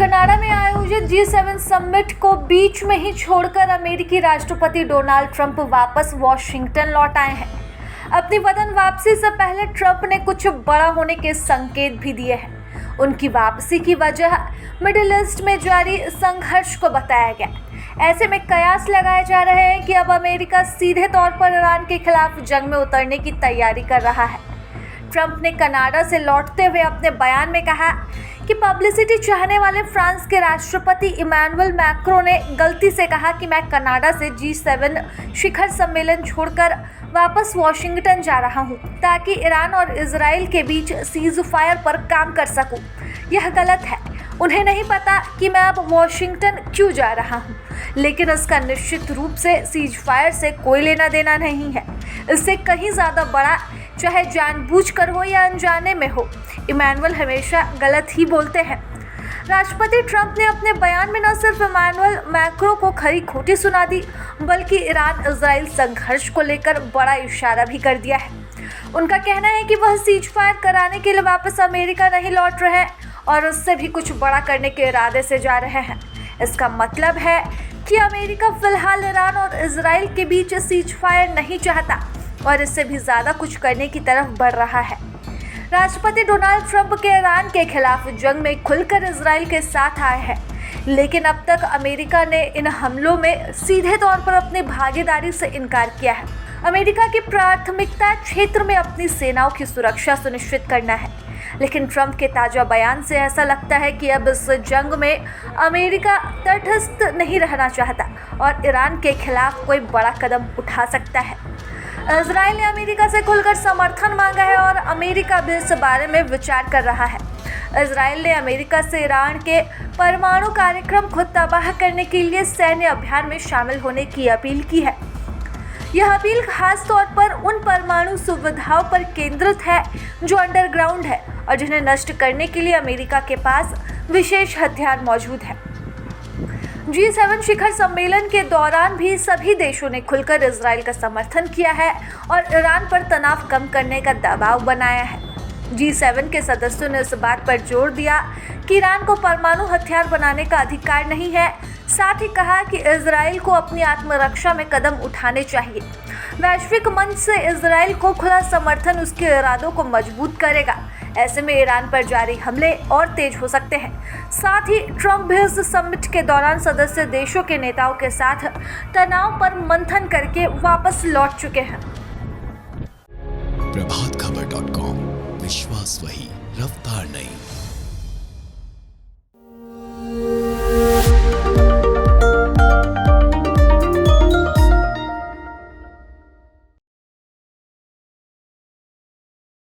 Canada में आयोजित G7 summit को बीच में ही छोड़कर अमेरिकी राष्ट्रपति डोनाल्ड ट्रंप वापस वॉशिंगटन लौट आए हैं। अपनी वतन वापसी से पहले ट्रंप ने कुछ बड़ा होने के संकेत भी दिए हैं। उनकी वापसी की वजह मिडिल ईस्ट में जारी संघर्ष को बताया गया। ऐसे में कयास लगाए जा रहे हैं कि अब अमेरिका सीधे तौर पर ईरान के खिलाफ जंग में उतरने की तैयारी कर रहा है। ट्रंप ने कनाडा से लौटते हुए अपने बयान में कहा कि पब्लिसिटी चाहने वाले फ्रांस के राष्ट्रपति इमैनुअल मैक्रों ने गलती से कहा कि मैं कनाडा से G7 शिखर सम्मेलन छोड़कर वापस वॉशिंगटन जा रहा हूं ताकि ईरान और इजराइल के बीच सीज फायर पर काम कर सकूं। यह गलत है। उन्हें नहीं पता कि मैं अब वॉशिंगटन क्यों जा रहा हूं, लेकिन इसका निश्चित रूप से सीज फायर से कोई लेना देना नहीं है। इससे कहीं ज़्यादा बड़ा, चाहे जानबूझकर हो या अनजाने में हो, इमैनुअल हमेशा गलत ही बोलते हैं। राष्ट्रपति ट्रंप ने अपने बयान में न सिर्फ इमैनुअल मैक्रों को खरी खोटी सुना दी, बल्कि ईरान इजराइल संघर्ष को लेकर बड़ा इशारा भी कर दिया है। उनका कहना है कि वह सीज फायर कराने के लिए वापस अमेरिका नहीं लौट रहे हैं और उससे भी कुछ बड़ा करने के इरादे से जा रहे हैं। इसका मतलब है कि अमेरिका फिलहाल ईरान और इजराइल के बीच सीज फायर नहीं चाहता और इससे भी ज़्यादा कुछ करने की तरफ बढ़ रहा है। राष्ट्रपति डोनाल्ड ट्रंप के ईरान के खिलाफ जंग में खुलकर इजराइल के साथ आए हैं, लेकिन अब तक अमेरिका ने इन हमलों में सीधे तौर पर अपनी भागीदारी से इनकार किया है। अमेरिका की प्राथमिकता क्षेत्र में अपनी सेनाओं की सुरक्षा सुनिश्चित करना है, लेकिन ट्रंप के ताज़ा बयान से ऐसा लगता है कि अब इस जंग में अमेरिका तटस्थ नहीं रहना चाहता और ईरान के खिलाफ कोई बड़ा कदम उठा सकता है। इजराइल ने अमेरिका से खुलकर समर्थन मांगा है और अमेरिका भी इस बारे में विचार कर रहा है। इजराइल ने अमेरिका से ईरान के परमाणु कार्यक्रम को तबाह करने के लिए सैन्य अभियान में शामिल होने की अपील की है। यह अपील खास तौर पर उन परमाणु सुविधाओं पर केंद्रित है जो अंडरग्राउंड है और जिन्हें नष्ट करने के लिए अमेरिका के पास विशेष हथियार मौजूद है। G7 शिखर सम्मेलन के दौरान भी सभी देशों ने खुलकर इजराइल का समर्थन किया है और ईरान पर तनाव कम करने का दबाव बनाया है। G7 के सदस्यों ने इस बात पर जोर दिया कि ईरान को परमाणु हथियार बनाने का अधिकार नहीं है, साथ ही कहा कि इजराइल को अपनी आत्मरक्षा में कदम उठाने चाहिए। वैश्विक मंच से इजराइल को खुला समर्थन उसके इरादों को मजबूत करेगा। ऐसे में ईरान पर जारी हमले और तेज हो सकते हैं। साथ ही ट्रंप भी इस समिट के दौरान सदस्य देशों के नेताओं के साथ तनाव पर मंथन करके वापस लौट चुके हैं। प्रभातखबर.com, विश्वास वही, रफ्तार नहीं।